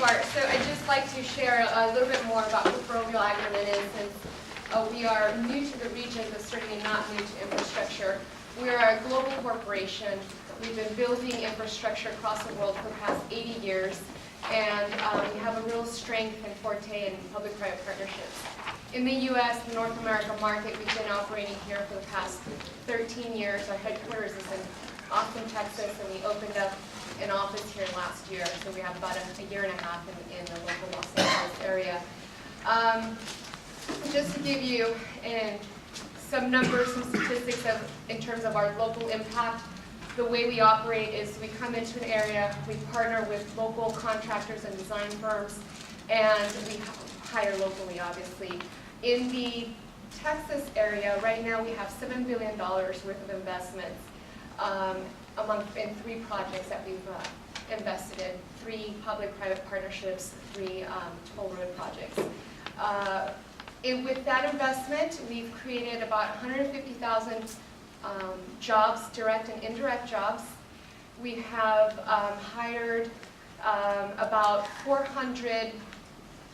Bart. So I'd just like to share a little bit more about who Ferrovial Agriman is, since we are new to the region, but certainly not new to infrastructure. We are a global corporation. We've been building infrastructure across the world for the past 80 years, and we have a real strength and forte in public-private partnerships. In the U.S., the North America market, we've been operating here for the past 13 years. Our headquarters is in Austin, Texas, and we opened up an office here last year, so we have about a year and a half in the local Los Angeles area. Just to give you some numbers, some statistics in terms of our local impact, the way we operate is we come into an area, we partner with local contractors and design firms, and we hire locally, obviously. In the Texas area, right now we have $7 billion worth of investments in 3 projects that we've invested in, 3 public-private partnerships, 3 toll road projects. With that investment, we've created about 150,000 jobs, direct and indirect jobs. We have hired about 400,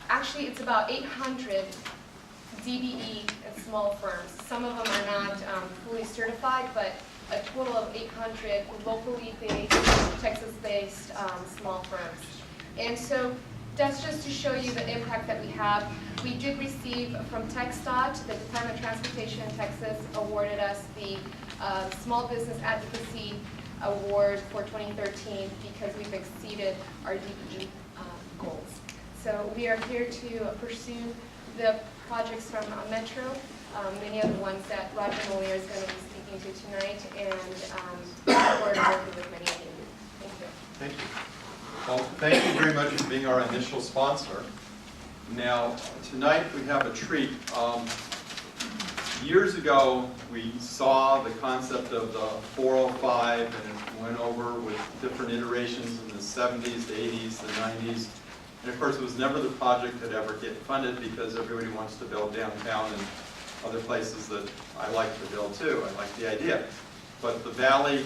actually it's about 800 DBE and small firms. Some of them are not fully certified, but a total of 800 locally based, Texas-based small firms. And so that's just to show you the impact that we have. We did receive from TxDOT, the Department of Transportation in Texas awarded us the Small Business Advocacy Award for 2013 because we've exceeded our DBE goals. So we are here to pursue the projects from Metro, many of the ones that Roger Moliere is going to be speaking to tonight, and look forward to working with many of you. Thank you. Thank you. Well, thank you very much for being our initial sponsor. Now, tonight we have a treat. Years ago, we saw the concept of the 405, and it went over with different iterations in the 70s, the 80s, the 90s. And of course, it was never the project that ever get funded because everybody wants to build downtown and other places that I like to build too. I like the idea. But the Valley,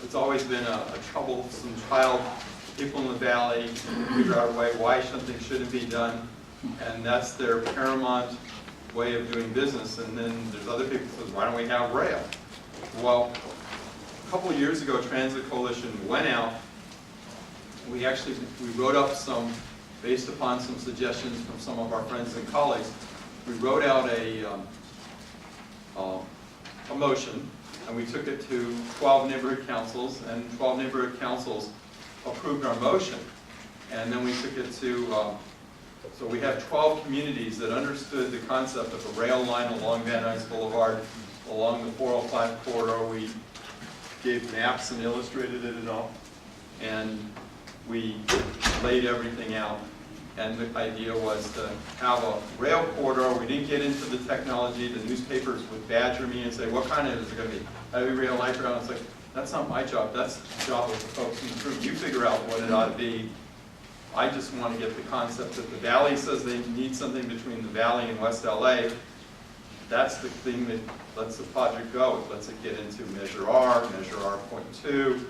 it's always been a troublesome child. People in the Valley figure out a way why something shouldn't be done, and that's their paramount way of doing business. And then there's other people who say, why don't we have rail? Well, a couple of years ago, Transit Coalition went out. We wrote up some, based upon some suggestions from some of our friends and colleagues, we wrote out a motion, and we took it to 12 neighborhood councils, and 12 neighborhood councils approved our motion. And then we took it to, so we have 12 communities that understood the concept of a rail line along Van Nuys Boulevard, along the 405 corridor. We gave maps and illustrated it and all. And we laid everything out. And the idea was to have a rail corridor. We didn't get into the technology. The newspapers would badger me and say, what kind of is it going to be? Heavy rail, light rail? It's like, that's not my job. That's the job of the folks in the group. You figure out what it ought to be. I just want to get the concept that the Valley says they need something between the Valley and West LA. That's the thing that lets the project go. It lets it get into Measure R, Measure R.2.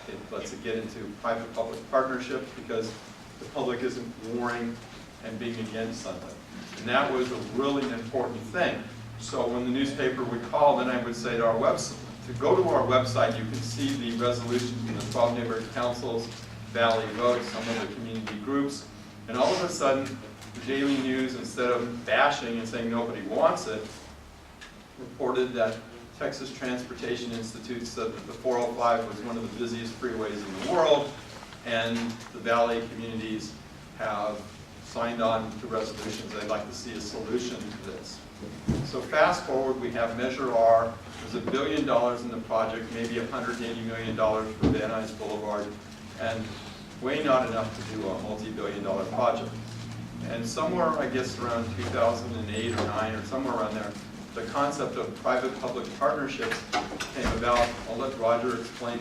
It lets it get into private-public partnerships because the public isn't warring and being against something. And that was a really important thing. So when the newspaper would call, then I would say to our website, to go to our website, you can see the resolutions from the 12 neighborhood councils, Valley votes, some of the community groups, and all of a sudden, the Daily News, instead of bashing and saying nobody wants it, reported that Texas Transportation Institute said that the 405 was one of the busiest freeways in the world, and the Valley communities have signed on to resolutions. They'd like to see a solution to this. So fast forward, we have Measure R. There's $1 billion in the project, maybe $180 million for Van Nuys Boulevard, and way not enough to do a multi-billion-dollar project. And somewhere, I guess around 2008 or 9 or somewhere around there, the concept of private-public partnerships came about. I'll let Roger explain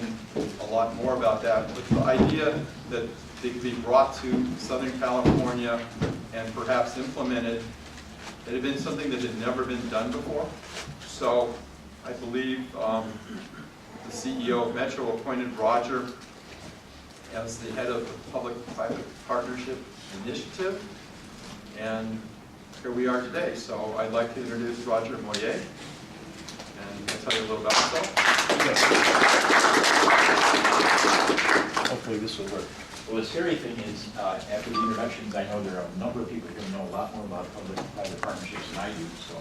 a lot more about that. But the idea that they could be brought to Southern California and perhaps implemented, it had been something that had never been done before. So I believe the CEO of Metro appointed Roger as the head of the Public-Private Partnership Initiative. And here we are today. So I'd like to introduce Roger Moliere, and I'll tell you a little about myself. Yes. Hopefully this will work. Well, the scary thing is, after the introductions, I know there are a number of people who know a lot more about public-private partnerships than I do. So,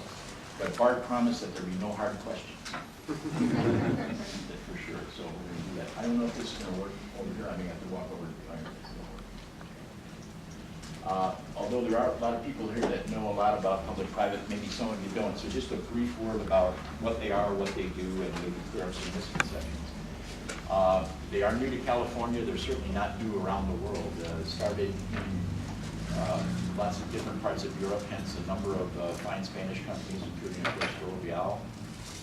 but Bart promised that there be no hard questions. For sure. So we're going to do that. I don't know if this is going to work over here. I may have to walk over to the fire. Although there are a lot of people here that know a lot about public-private, maybe some of you don't. So just a brief word about what they are, what they do, and maybe clear up some misconceptions. They are new to California. They're certainly not new around the world. Started in lots of different parts of Europe, hence a number of fine Spanish companies, including Roger.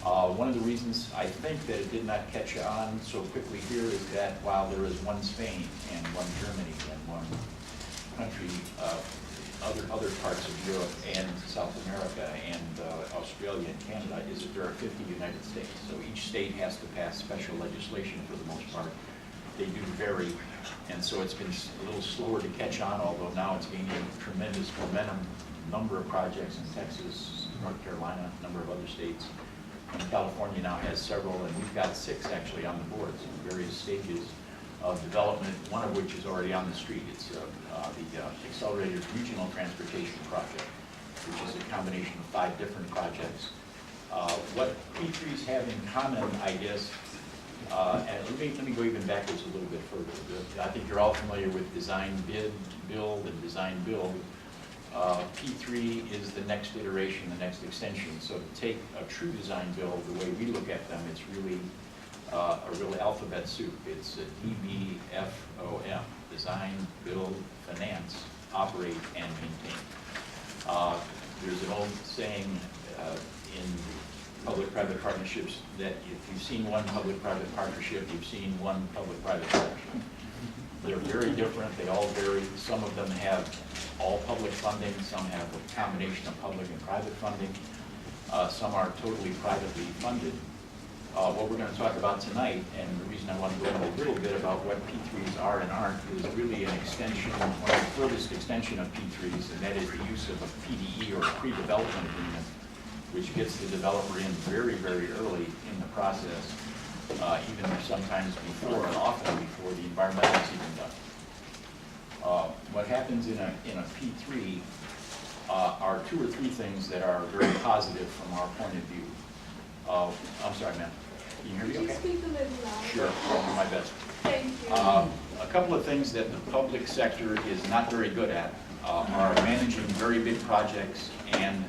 One of the reasons I think that it did not catch on so quickly here is that while there is one Spain and one Germany and one country, other parts of Europe and South America and Australia and Canada, is that there are 50 United States. So each state has to pass special legislation for the most part. They do vary, and so it's been a little slower to catch on, although now it's gaining tremendous momentum. Number of projects in Texas, North Carolina, a number of other states. And California now has several, and we've got 6 actually on the boards in various stages of development, one of which is already on the street. It's the Accelerated Regional Transportation Project, which is a combination of 5 different projects. What P3s have in common, I guess, and let me go even backwards a little bit further. I think you're all familiar with design bid, build, and design build. P3 is the next iteration, the next extension. So to take a true design build, the way we look at them, it's really a real alphabet soup. It's a DBFOM, design, build, finance, operate, and maintain. There's an old saying in public-private partnerships that if you've seen one public-private partnership, you've seen one public-private partnership. They're very different. They all vary. Some of them have all public funding. Some have a combination of public and private funding. Some are totally privately funded. What we're going to talk about tonight, and the reason I want to go into a little bit about what P3s are and aren't, is really an extension, one of the furthest extension of P3s, and that is the use of a PDE, or a pre-development agreement, which gets the developer in very, very early in the process, even sometimes before, and often before the environmental is even done. What happens in a P3 are 2 or 3 things that are very positive from our point of view. I'm sorry, ma'am. Can you hear me okay? Could you speak a little louder? Sure, I'll do my best. Thank you. A couple of things that the public sector is not very good at are managing very big projects and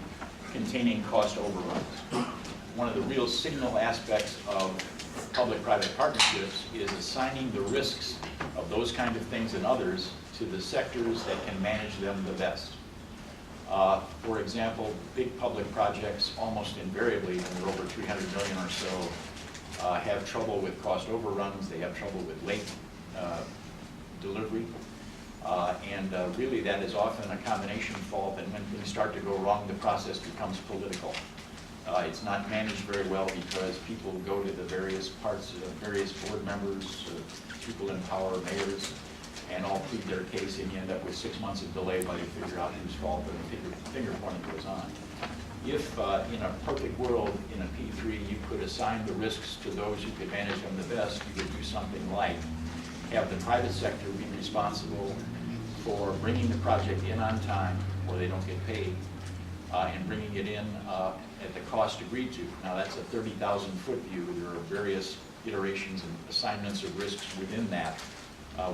containing cost overruns. One of the real signal aspects of public-private partnerships is assigning the risks of those kind of things and others to the sectors that can manage them the best. For example, big public projects almost invariably, and they're over 300 million or so, have trouble with cost overruns. They have trouble with late delivery. And really that is often a combination fault, and when things start to go wrong, the process becomes political. It's not managed very well because people go to the various parts, various board members, people in power, mayors, and all plead their case, and you end up with 6 months of delay while you figure out whose fault, and the finger pointing goes on. If in a perfect world, in a P3, you could assign the risks to those who could manage them the best, you could do something like have the private sector be responsible for bringing the project in on time, or they don't get paid, and bringing it in at the cost agreed to. Now that's a 30,000-foot view. There are various iterations and assignments of risks within that.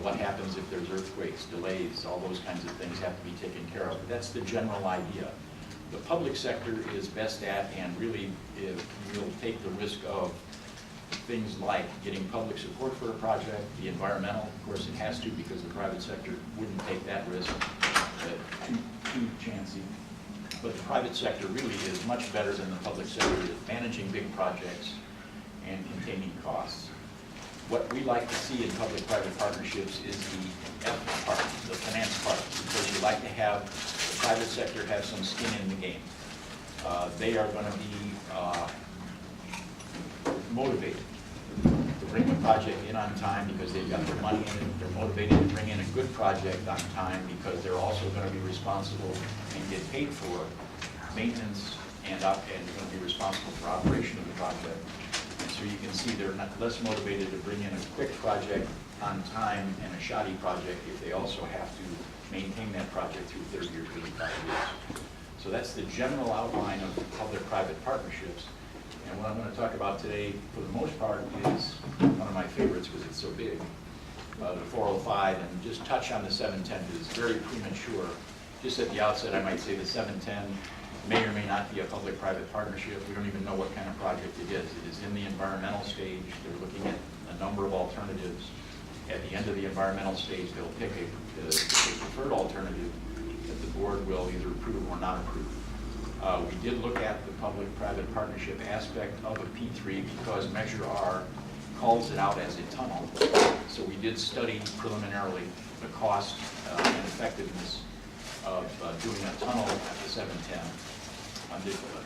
What happens if there's earthquakes, delays, all those kinds of things have to be taken care of. But that's the general idea. The public sector is best at, and really will take the risk of things like getting public support for a project, the environmental, of course it has to because the private sector wouldn't take that risk, too chancy. But the private sector really is much better than the public sector at managing big projects and containing costs. What we like to see in public-private partnerships is the F part, the finance part, because you like to have the private sector have some skin in the game. They are going to be motivated. The bring the project in on time because they've got their money in it. They're motivated to bring in a good project on time because they're also going to be responsible and get paid for maintenance and going to be responsible for operation of the project. And so you can see they're less motivated to bring in a quick project on time and a shoddy project if they also have to maintain that project through 30 or 35 years. So that's the general outline of public-private partnerships. And what I'm going to talk about today, for the most part, is one of my favorites because it's so big, the 405, and just touch on the 710 because it's very premature. Just at the outset, I might say the 710 may or may not be a public-private partnership. We don't even know what kind of project it is. It is in the environmental stage. They're looking at a number of alternatives. At the end of the environmental stage, they'll pick a preferred alternative that the board will either approve or not approve. We did look at the public-private partnership aspect of a P3 because Measure R calls it out as a tunnel. So we did study preliminarily the cost and effectiveness of doing a tunnel at the 710 on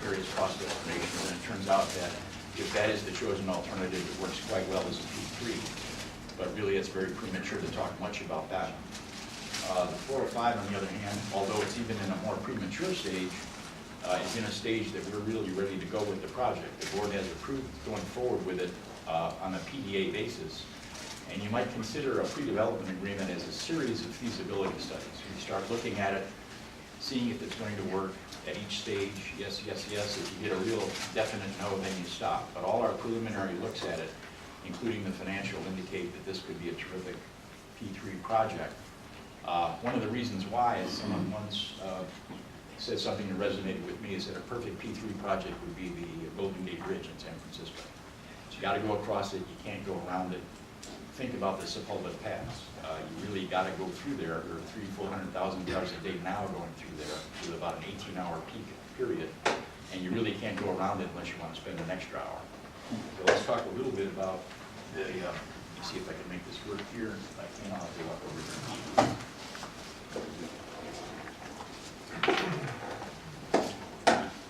various cost estimations, and it turns out that if that is the chosen alternative, it works quite well as a P3. But really, it's very premature to talk much about that. The 405, on the other hand, although it's even in a more premature stage, is in a stage that we're really ready to go with the project. The board has approved going forward with it on a PDA basis. And you might consider a pre-development agreement as a series of feasibility studies. You start looking at it, seeing if it's going to work at each stage, yes, yes, yes. If you get a real definite no, then you stop. But all our preliminary looks at it, including the financial, indicate that this could be a terrific P3 project. One of the reasons why is someone once said something that resonated with me, is that a perfect P3 project would be the Golden Gate Bridge in San Francisco. So you got to go across it, you can't go around it. Think about the Sepulveda Pass. You really got to go through there. There are 300,000 to 400,000 cars a day now going through there with about an 18-hour peak period. And you really can't go around it unless you want to spend an extra hour. So let's talk a little bit about the, let me see if I can make this work here. If I can, I'll go up over here.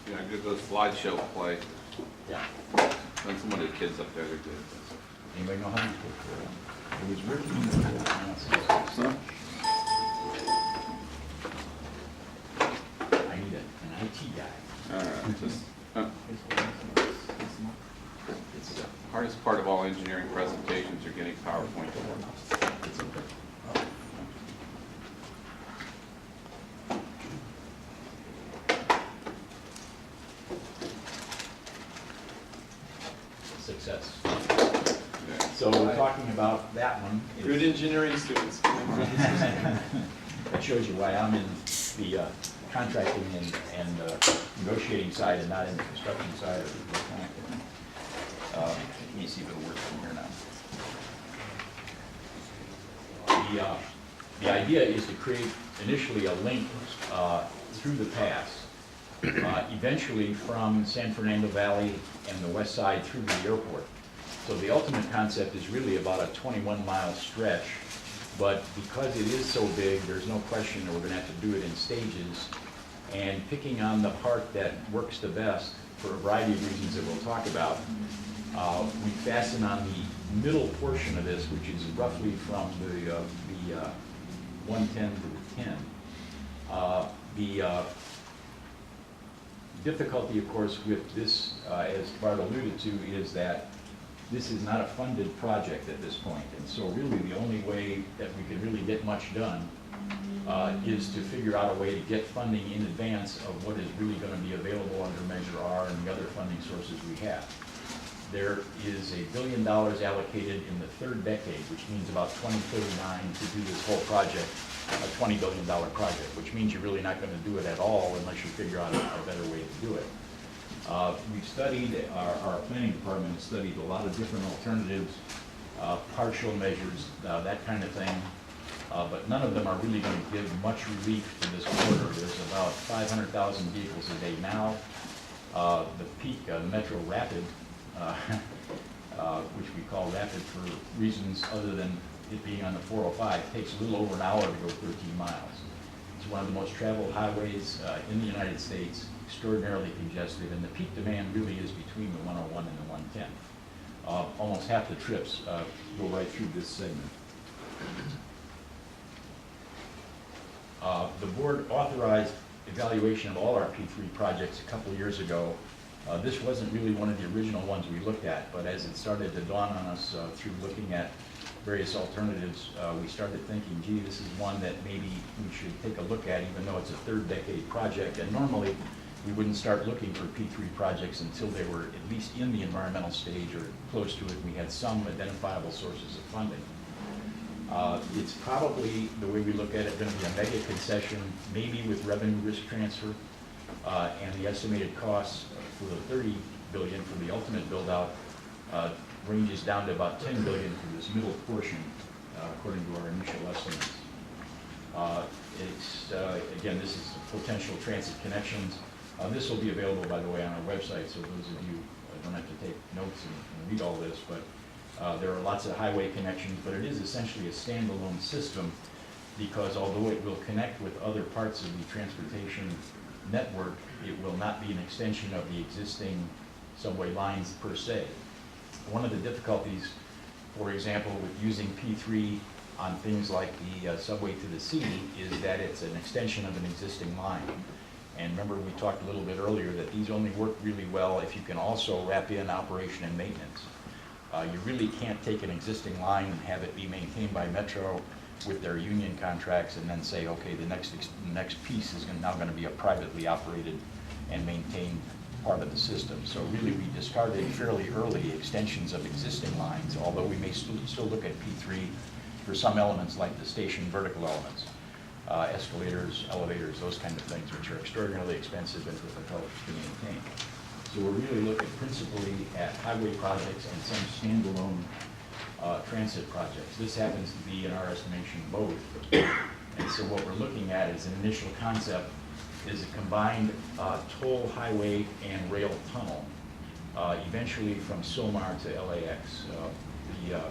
Yeah, good those slideshow play. Yeah. And some of the kids up there, they're good. Anybody know how to put it was working. So, I need an IT guy. all right, just, it's the hardest part of all engineering presentations are getting PowerPoint to work. It's okay. Success. Yeah. So we're talking about that one. Good engineering students. That shows you why I'm in the contracting and negotiating side and not in the construction side of the plant. Let me see if it'll work from here now. The idea is to create initially a link through the pass, eventually from San Fernando Valley and the west side through the airport. So the ultimate concept is really about a 21-mile stretch, but because it is so big, there's no question that we're going to have to do it in stages, and picking on the part that works the best for a variety of reasons that we'll talk about. We fasten on the middle portion of this, which is roughly from the 110 to the 10. The difficulty, of course, with this, as Bart alluded to, is that this is not a funded project at this point. And so really the only way that we can really get much done is to figure out a way to get funding in advance of what is really going to be available under Measure R and the other funding sources we have. There is $1 billion allocated in the third decade, which means about 2039 to do this whole project, a $20 billion project, which means you're really not going to do it at all unless you figure out a better way to do it. We've studied, our planning department has studied a lot of different alternatives, partial measures, that kind of thing, but none of them are really going to give much relief to this corridor. There's about 500,000 vehicles a day now. The peak, Metro Rapid, which we call rapid for reasons other than it being on the 405, takes a little over an hour to go 13 miles. It's one of the most traveled highways in the United States, extraordinarily congested, and the peak demand really is between the 101 and the 110. almost half the trips go right through this segment. The board authorized evaluation of all our P3 projects a couple years ago. This wasn't really one of the original ones we looked at, but as it started to dawn on us through looking at various alternatives, we started thinking, gee, this is one that maybe we should take a look at, even though it's a third decade project. And normally, we wouldn't start looking for P3 projects until they were at least in the environmental stage or close to it. We had some identifiable sources of funding. It's probably, the way we look at it, going to be a mega concession, maybe with revenue risk transfer, and the estimated costs for the $30 billion for the ultimate build-out ranges down to about $10 billion for this middle portion, according to our initial estimates. Again, this is potential transit connections. This will be available, by the way, on our website, so those of you don't have to take notes and read all this, but there are lots of highway connections, but it is essentially a standalone system because although it will connect with other parts of the transportation network, it will not be an extension of the existing subway lines per se. One of the difficulties, for example, with using P3 on things like the subway to the sea is that it's an extension of an existing line. And remember, we talked a little bit earlier that these only work really well if you can also wrap in operation and maintenance. You really can't take an existing line and have it be maintained by Metro with their union contracts and then say, okay, the next piece is now going to be a privately operated and maintained part of the system. So really we discarded fairly early extensions of existing lines, although we may still look at P3 for some elements like the station vertical elements, escalators, elevators, those kind of things, which are extraordinarily expensive and difficult to maintain. So we're really looking principally at highway projects and some standalone transit projects. This happens to be, in our estimation, both. And so what we're looking at is an initial concept is a combined toll highway and rail tunnel, eventually from Silmar to LAX. The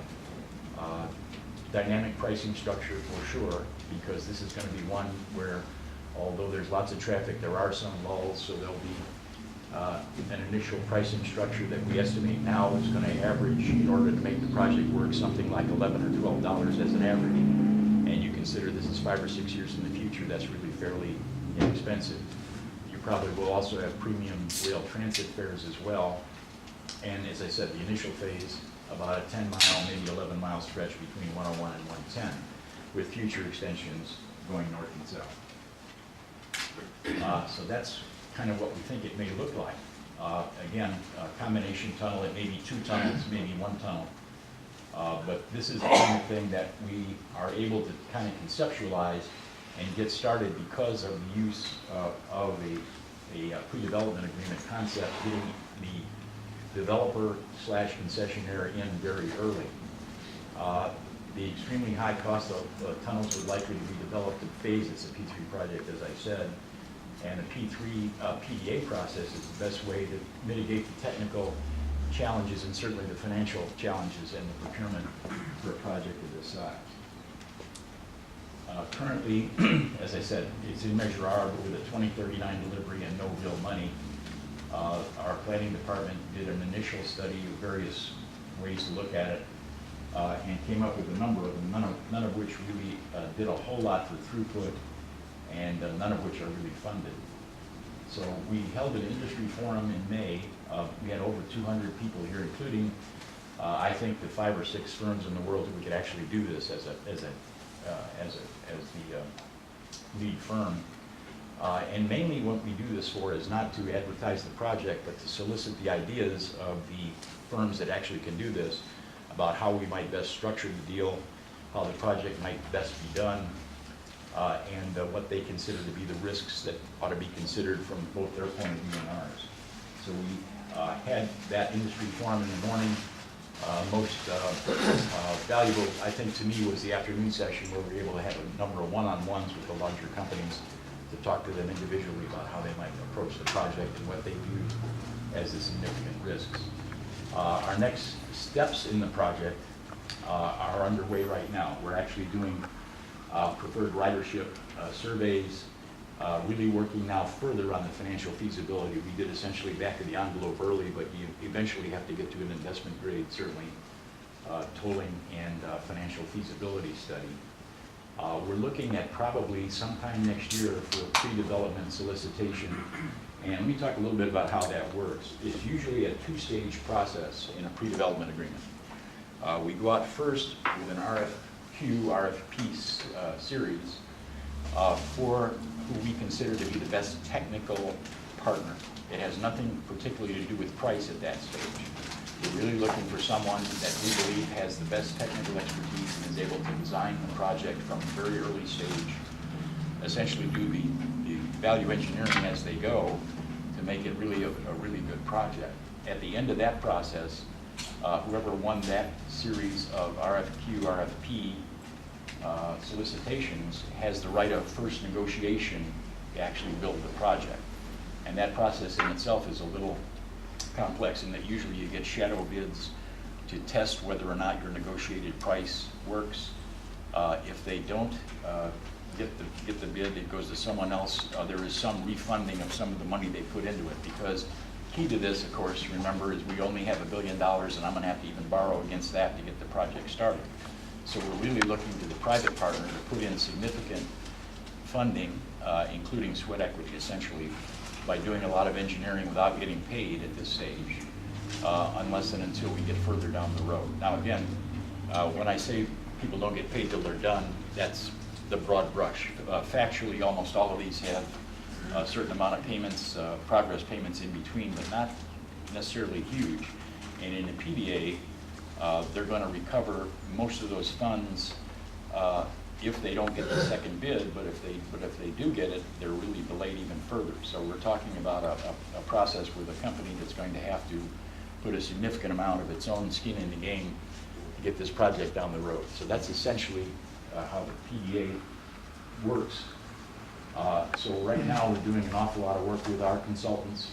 dynamic pricing structure for sure, because this is going to be one where, although there's lots of traffic, there are some lulls, so there'll be an initial pricing structure that we estimate now is going to average, in order to make the project work, something like $11 or $12 as an average. And you consider this is 5 or 6 years in the future, that's really fairly inexpensive. You probably will also have premium rail transit fares as well. And as I said, the initial phase, about a 10-mile, maybe 11-mile stretch between 101 and 110, with future extensions going north and south. So that's kind of what we think it may look like. Again, a combination tunnel, it may be 2 tunnels, maybe 1 tunnel. But this is the kind of thing that we are able to kind of conceptualize and get started because of the use of a pre-development agreement concept, getting the developer / concessionaire in very early. The extremely high cost of tunnels would likely to be developed in phases. It's a P3 project, as I said. And the P3 PDA process is the best way to mitigate the technical challenges and certainly the financial challenges and the procurement for a project of this size. Currently, as I said, it's in Measure R, but with a 2039 delivery and no real money. Our planning department did an initial study of various ways to look at it and came up with a number of them, none of which really did a whole lot for throughput, and none of which are really funded. So we held an industry forum in May. We had over 200 people here, including, I think, the 5 or 6 firms in the world who could actually do this as the lead firm. And mainly what we do this for is not to advertise the project, but to solicit the ideas of the firms that actually can do this about how we might best structure the deal, how the project might best be done, and what they consider to be the risks that ought to be considered from both their point of view and ours. So we had that industry forum in the morning. Most valuable, I think, to me was the afternoon session where we were able to have a number of one-on-ones with the larger companies to talk to them individually about how they might approach the project and what they view as the significant risks. Our next steps in the project are underway right now. We're actually doing preferred ridership surveys, Really working now further on the financial feasibility. We did essentially back of the envelope early, but you eventually have to get to an investment grade, certainly, tolling and financial feasibility study. We're looking at probably sometime next year for a pre-development solicitation. And let me talk a little bit about how that works. It's usually a two-stage process in a pre-development agreement. We go out first with an RFQ, RFP series for who we consider to be the best technical partner. It has nothing particularly to do with price at that stage. We're really looking for someone that we believe has the best technical expertise and is able to design the project from a very early stage, essentially do the value engineering as they go to make it really a really good project. At the end of that process, whoever won that series of RFQ, RFP solicitations has the right of first negotiation to actually build the project. And that process in itself is a little complex in that usually you get shadow bids to test whether or not your negotiated price works. If they don't get the bid, it goes to someone else. There is some refunding of some of the money they put into it, because key to this, of course, remember, is we only have $1 billion, and I'm going to have to even borrow against that to get the project started. So we're really looking to the private partner to put in significant funding, including sweat equity, essentially, by doing a lot of engineering without getting paid at this stage, unless and until we get further down the road. Now, again, when I say people don't get paid till they're done, that's the broad brush. Factually, almost all of these have a certain amount of payments, progress payments in between, but not necessarily huge. And in a PDA, they're going to recover most of those funds if they don't get the second bid, but if they do get it, they're really delayed even further. So we're talking about a process with a company that's going to have to put a significant amount of its own skin in the game to get this project down the road. So that's essentially how the PDA works. So right now we're doing an awful lot of work with our consultants,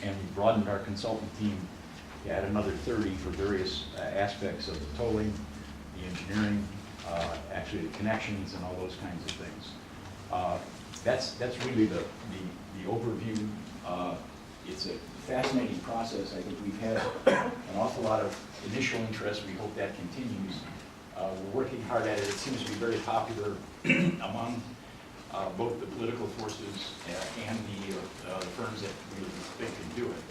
and we broadened our consultant team to add another 30 for various aspects of the tolling, the engineering, actually the connections and all those kinds of things. That's really the overview. It's a fascinating process. I think we've had an awful lot of initial interest. We hope that continues. We're working hard at it. It seems to be very popular among both the political forces and the firms that really think can do it.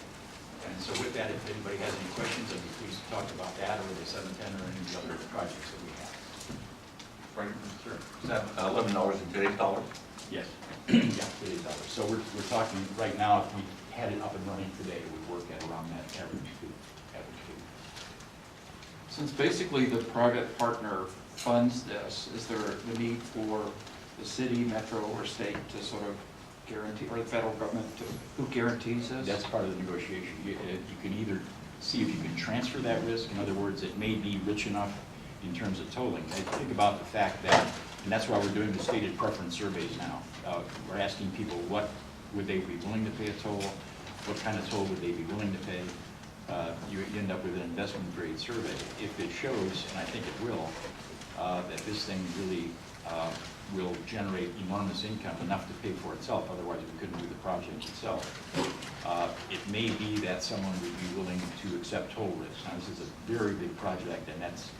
And so with that, if anybody has any questions, I'd be pleased to talk about that or the 710 or any of the other projects that we have. Frank, sure. Is that $11 in today's dollars? Yes. Yeah, today's dollars. So we're talking right now, if we had it up and running today, it would work at around that average fee. Since basically the private partner funds this, is there the need for the city, metro, or state to sort of guarantee, or the federal government to, who guarantees this? That's part of the negotiation. You can either see if you can transfer that risk. In other words, it may be rich enough in terms of tolling. Think about the fact that, and that's why we're doing the stated preference surveys now. We're asking people what would they be willing to pay a toll, what kind of toll would they be willing to pay. You end up with an investment grade survey. If it shows, and I think it will, that this thing really will generate enormous income, enough to pay for itself, otherwise we couldn't do the project itself. It may be that someone would be willing to accept toll risks. Now, this is a very big project, and that's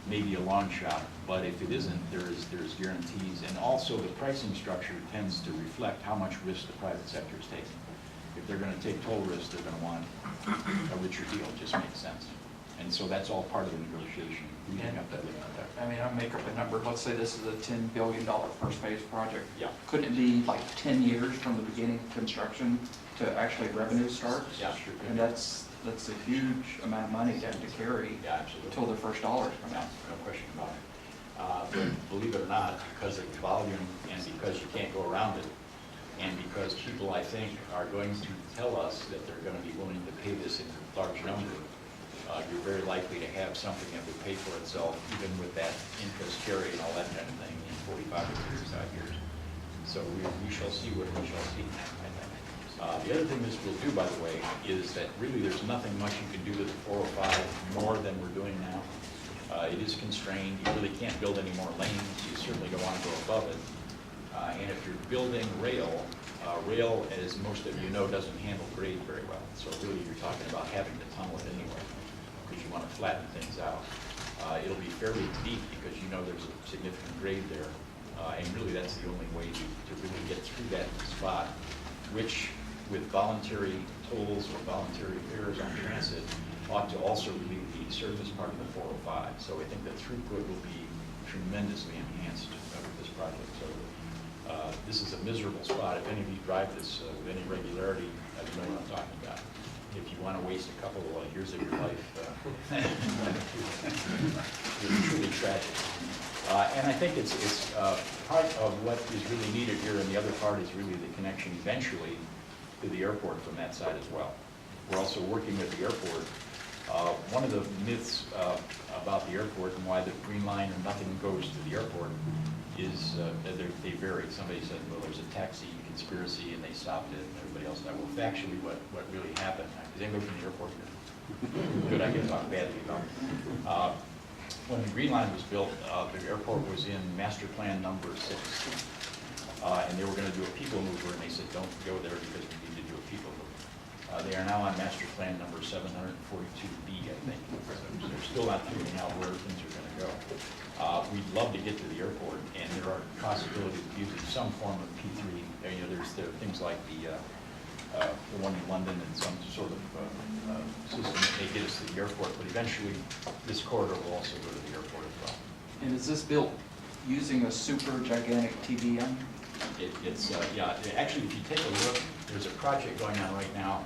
maybe a long shot, but if it isn't, there's guarantees, and also the pricing structure tends to reflect how much risk the private sector is taking. If they're going to take toll risks, they're going to want a richer deal. It just makes sense. And so that's all part of the negotiation. We didn't have to look at that. I mean, I'll make up a number. Let's say this is a $10 billion first phase project. Yeah. Couldn't it be like 10 years from the beginning of construction to actually revenue starts? Yeah, sure. And that's a huge amount of money to have to carry Yeah, absolutely. until the first dollars come out. No question about it. But believe it or not, because of the volume and because you can't go around it, and because people, I think, are going to tell us that they're going to be willing to pay this in large number, you're very likely to have something that would pay for itself, even with that interest carry and all that kind of thing, in 45 to 35 years. So we shall see what we shall see. The other thing this will do, by the way, is that really there's nothing much you can do to the 405 more than we're doing now. It is constrained. You really can't build any more lanes. You certainly don't want to go above it. And if you're building rail, rail, as most of you know, doesn't handle grade very well. So really, you're talking about having to tunnel it anyway, because you want to flatten things out. It'll be fairly deep because you know there's a significant grade there. And really, that's the only way to really get through that spot, which with voluntary tolls or voluntary fares on transit ought to also be the service part of the 405. So I think the throughput will be tremendously enhanced with this project. So this is a miserable spot. If any of you drive this with any regularity, you know what I'm talking about. If you want to waste a couple of years of your life, it's truly tragic. And I think it's part of what is really needed here, and the other part is really the connection eventually to the airport from that side as well. We're also working with the airport. One of the myths about the airport and why the Green Line and nothing goes to the airport is that they vary. Somebody said, well, there's a taxi conspiracy and they stopped it, and everybody else died. Well, factually, what really happened, does anybody from the airport here? Good, I can talk badly about it. When the Green Line was built, the airport was in master plan number 6. And they were going to do a people mover, and they said, don't go there because we need to do a people mover. They are now on master plan number 742B, I think. So they're still not figuring out where things are going to go. We'd love to get to the airport, and there are possibilities of using some form of P3. You know, there are things like the one in London and some sort of system that may get us to the airport, but eventually this corridor will also go to the airport as well. And is this built using a super gigantic TBM? Yeah, actually, if you take a look, there's a project going on right now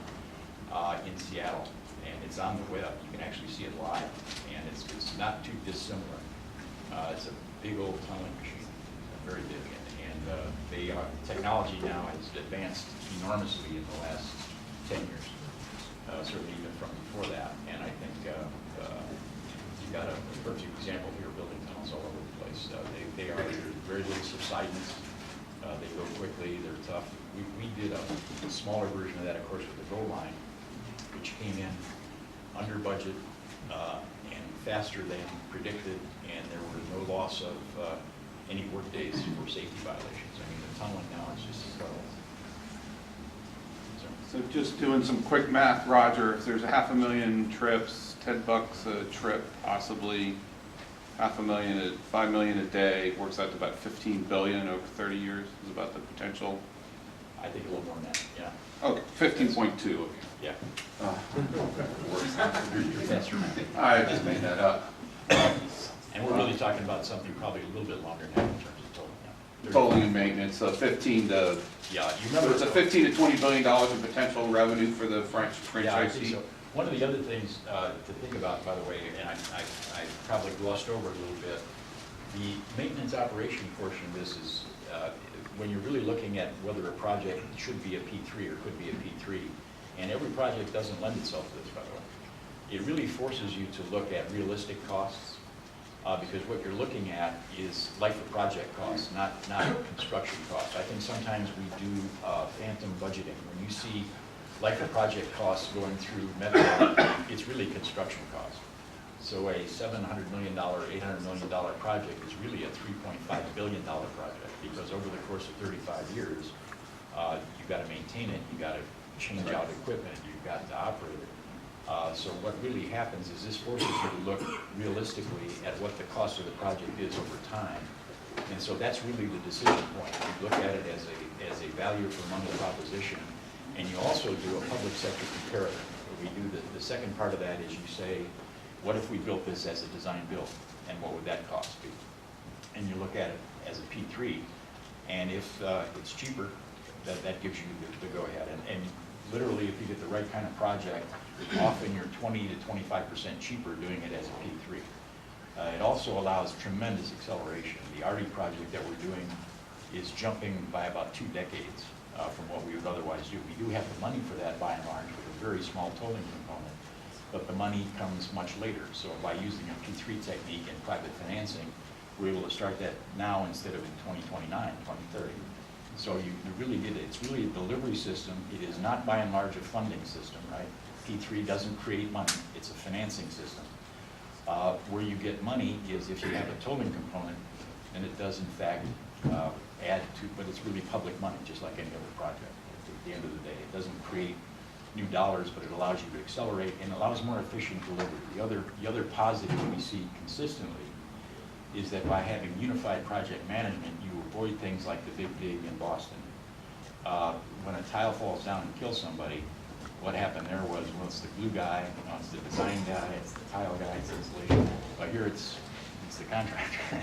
in Seattle, and it's on the web. You can actually see it live, and it's not too dissimilar. It's a big old tunneling machine, very big, and technology now has advanced enormously in the last 10 years, certainly even from before that. And I think you've got a perfect example here, building tunnels all over the place. They are very little subsidence. They go quickly, they're tough. We did a smaller version of that, of course, with the Gold Line, which came in under budget and faster than predicted, and there was no loss of any work days for safety violations. I mean, the tunneling now is just incredible. So just doing some quick math, Roger, if there's 500,000 trips, $10 a trip, possibly 500,000, 5 million a day, works out to about 15 billion over 30 years is about the potential. I think a little more than that, yeah. Okay, 15.2. Yeah. I just made that up. And we're really talking about something probably a little bit longer than that in terms of total. Yeah. Tolling and maintenance, so 15 to, Yeah, you so remember it's a 15 to 20 billion dollars in potential revenue for the French Yeah, I think franchisee. so. One of the other things to think about, by the way, and I probably glossed over a little bit, the maintenance operation portion of this is when you're really looking at whether a project should be a P3 or could be a P3, and every project doesn't lend itself to this, by the way. It really forces you to look at realistic costs, because what you're looking at is life of project costs, not construction costs. I think sometimes we do phantom budgeting. When you see life of project costs going through Metro, it's really construction costs. So a $700 million, $800 million project is really a $3.5 billion project, because over the course of 35 years, you've got to maintain it, you've got to change out equipment, you've got to operate it. So what really happens is this forces you to look realistically at what the cost of the project is over time. And so that's really the decision point. You look at it as a value for money proposition, and you also do a public sector comparative. We do the second part of that is you say, what if we built this as a design build, and what would that cost be? And you look at it as a P3, and if it's cheaper, that gives you the go-ahead. And literally, if you get the right kind of project, often you're 20 to 25% cheaper doing it as a P3. It also allows tremendous acceleration. The RD project that we're doing is jumping by about 2 decades from what we would otherwise do. We do have the money for that by and large with a very small tolling component, but the money comes much later. So by using a P3 technique and private financing, we're able to start that now instead of in 2029, 2030. So you really get it. It's really a delivery system. It is not by and large a funding system, right? P3 doesn't create money. It's a financing system. Where you get money is if you have a tolling component, and it does in fact add to, but it's really public money, just like any other project at the end of the day. It doesn't create new dollars, but it allows you to accelerate and allows more efficient delivery. The other positive we see consistently is that by having unified project management, you avoid things like the big dig in Boston. When a tile falls down and kills somebody, what happened there was, well, it's the glue guy, it's the design guy, it's the tile guy, it's the installation. But here it's the contractor.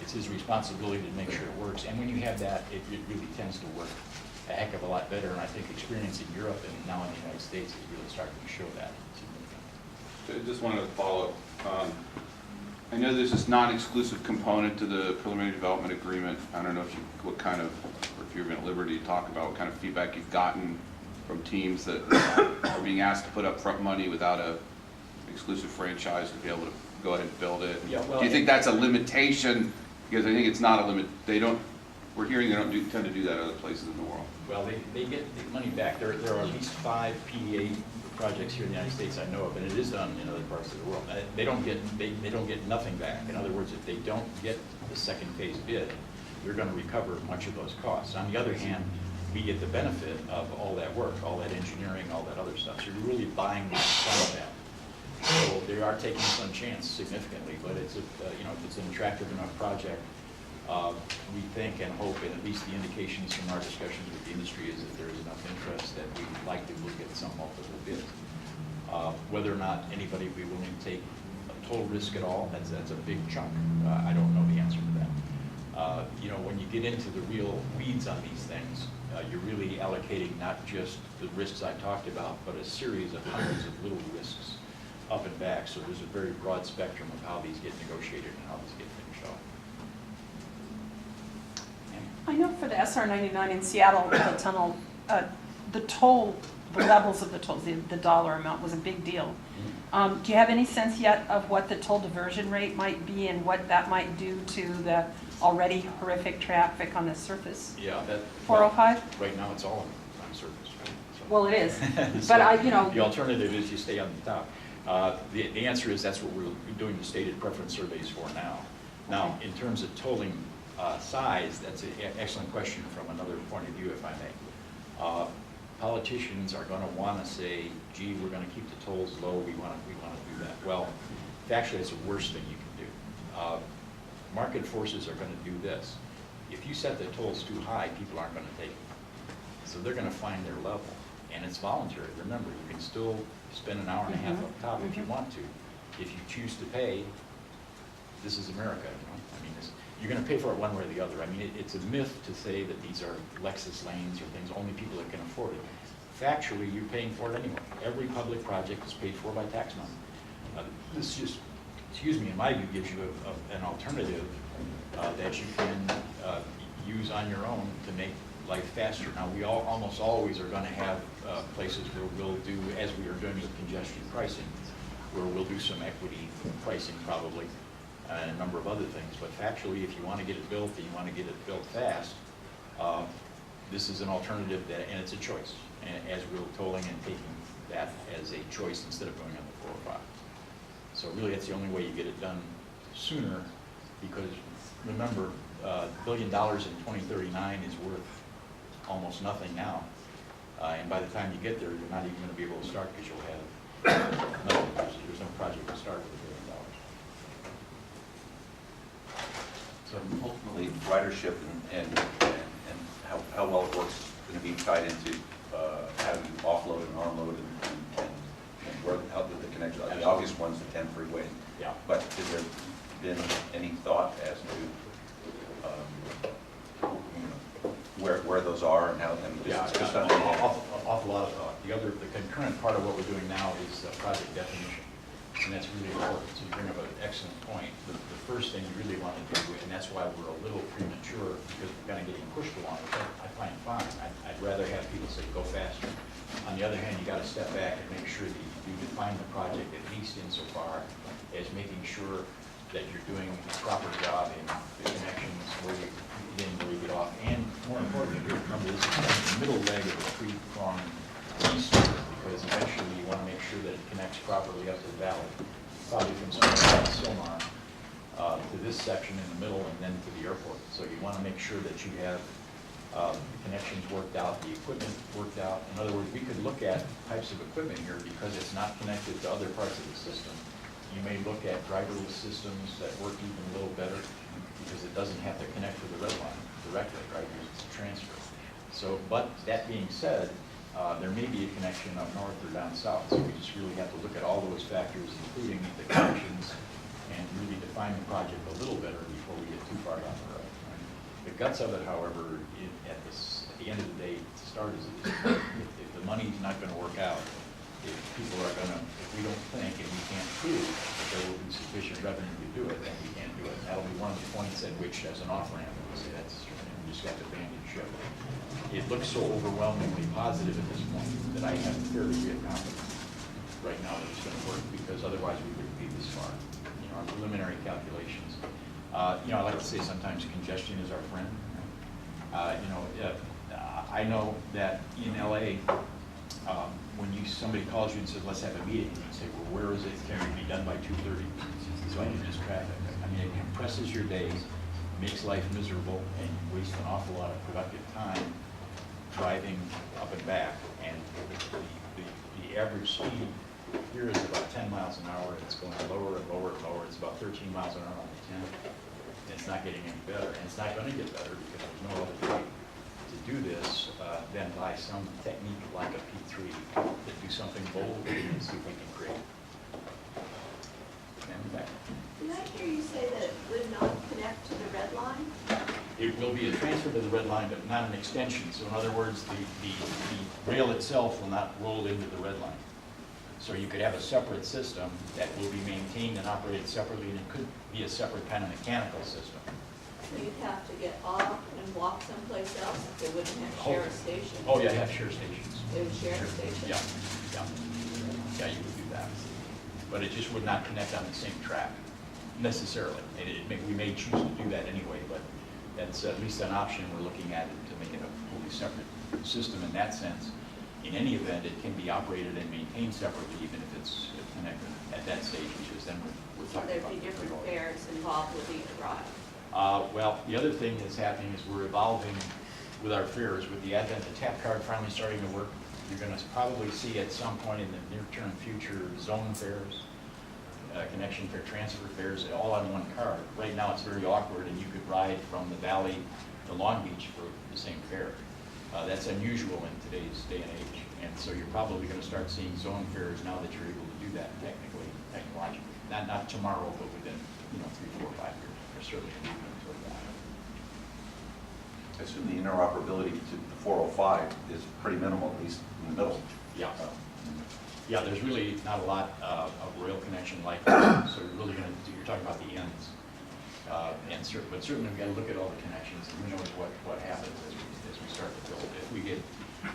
It's his responsibility to make sure it works. And when you have that, it really tends to work a heck of a lot better. And I think experience in Europe and now in the United States is really starting to show that. I just wanted to follow up. I know there's this non-exclusive component to the preliminary development agreement. I don't know if you, what kind of, or if you're at liberty to talk about what kind of feedback you've gotten from teams that are being asked to put up front money without a exclusive franchise to be able to go ahead and build it. Yeah, well, do you think that's a limitation? Because I think it's not a limit. They don't. We're hearing they don't tend to do that other places in the world. Well, they get the money back. There are at least 5 PDA projects here in the United States I know of, and it is done in other parts of the world. They don't get nothing back. In other words, if they don't get the second phase bid, they're going to recover much of those costs. On the other hand, we get the benefit of all that work, all that engineering, all that other stuff. So you're really buying some of that. So they are taking some chance significantly, but it's if it's an attractive enough project, we think and hope, and at least the indications from our discussions with the industry is that there is enough interest that we likely will get some multiple bids. Whether or not anybody will be willing to take a total risk at all, that's a big chunk. I don't know the answer to that. When you get into the real weeds on these things, you're really allocating not just the risks I talked about, but a series of hundreds of little risks up and back. So there's a very broad spectrum of how these get negotiated and how these get finished off. I know for the SR 99 in Seattle, the tunnel, the toll, the levels of the tolls, the dollar amount was a big deal. Do you have any sense yet of what the toll diversion rate might be and what that might do to the already horrific traffic on the surface? Yeah, that 405? right now it's all on surface. Right? So. Well, it is, So but the alternative is you stay on the top. The answer is that's what we're doing the stated preference surveys for now. Now, in terms of tolling size, that's an excellent question from another point of view, if I may. Politicians are going to want to say, gee, we're going to keep the tolls low, we want to do that. Well, actually, it's the worst thing you can do. Market forces are going to do this. If you set the tolls too high, people aren't going to take it. So they're going to find their level. And it's voluntary. Remember, you can still spend an hour and a half up top if you want to. If you choose to pay, this is America, I mean, you're going to pay for it one way or the other. I mean, it's a myth to say that these are Lexus lanes or things only people that can afford it. Factually, you're paying for it anyway. Every public project is paid for by tax money. This just, in my view, gives you an alternative that you can use on your own to make life faster. Now, we almost always are going to have places where we'll do, as we are doing with congestion pricing, where we'll do some equity pricing probably, and a number of other things. But factually, if you want to get it built and you want to get it built fast, this is an alternative and it's a choice. And as we're tolling and taking that as a choice instead of going on the 405. So really, that's the only way you get it done sooner, because remember, $1 billion in 2039 is worth almost nothing now. And by the time you get there, you're not even going to be able to start because you'll have nothing. There's no project to start with $1 billion. So ultimately, ridership and how well it works is going to be tied into how you offload and unload and where, how the connection. The obvious one's the 10 freeway. Yeah. But has there been any thought as to where those are and how? And Yeah, just an awful lot of thought. The concurrent part of what we're doing now is project definition, and that's really important. So you bring up an excellent point. The first thing you really want to do, and that's why we're a little premature, because we're kind of getting pushed along, which I find fine. I'd rather have people say go faster. On the other hand, you got to step back and make sure that you define the project at least insofar as making sure that you're doing a proper job in the connections where you get in, where you get off, and more importantly, remember this is the middle leg of the three-pronged piece, because eventually you want to make sure that it connects properly up to the valley, probably from somewhere like Silmar to this section in the middle and then to the airport. So you want to make sure that you have connections worked out, the equipment worked out. In other words, we could look at types of equipment here because it's not connected to other parts of the system. You may look at driverless systems that work even a little better because it doesn't have to connect to the red line directly, right? It's a transfer. So, but that being said, there may be a connection up north or down south. So we just really have to look at all those factors, including the connections, and really define the project a little better before we get too far down the road. Right? The guts of it, however, at the end of the day, to start is if the money's not going to work out, if people are going to, if we don't think and we can't prove that there will be sufficient revenue to do it, then we can't do it. That'll be one of the points at which, as an off-ramp, we say that's, we just got to abandon ship. It looks so overwhelmingly positive at this point that I have a fair degree of confidence right now that it's going to work, because otherwise we wouldn't be this far. You know, our preliminary calculations. You know, I like to say sometimes congestion is our friend. You know, I know that in LA, when somebody calls you and says, let's have a meeting, and you say, well, where is it? Can it be done by 2:30? So I can just traffic. I mean, it compresses your days, makes life miserable, and you waste an awful lot of productive time driving up and back. And the average speed here is about 10 miles an hour. It's going lower and lower and lower. It's about 13 miles an hour on the 10. And it's not getting any better. And it's not going to get better because there's no other way to do this than by some technique like a P3 that do something bold and see if we can create. And back. Did I hear you say that it would not connect to the red line? It will be a transfer to the red line, but not an extension. So in other words, the rail itself will not roll into the red line. So you could have a separate system that will be maintained and operated separately, and it could be a separate kind of mechanical system. So you'd have to get off and walk someplace else if they wouldn't have share a station? Oh, yeah, have share stations. They would share a station? Yeah, yeah. Yeah, you would do that. But it just would not connect on the same track necessarily. We may choose to do that anyway, but that's at least an option we're looking at to make it a fully separate system in that sense. In any event, it can be operated and maintained separately, even if it's connected at that stage, because then we're So talking about. there'd be different fares involved with each ride? Well, the other thing that's happening is we're evolving with our fares. With the advent of the tap card finally starting to work, you're going to probably see at some point in the near-term future zone fares, connection fare, transfer fares, all on one card. Right now, it's very awkward, and you could ride from the Valley to Long Beach for the same fare. That's unusual in today's day and age, and so you're probably going to start seeing zone fares now that you're able to do that technologically. Not tomorrow, but within 3, 4, 5 years. There's certainly a movement toward that. I assume the interoperability to the 405 is pretty minimal, at least in the middle. Yeah. Yeah, there's really not a lot of rail connection like that, so you're really you're talking about the ends. But certainly we've got to look at all the connections, and who knows what happens as we start to build. If we get,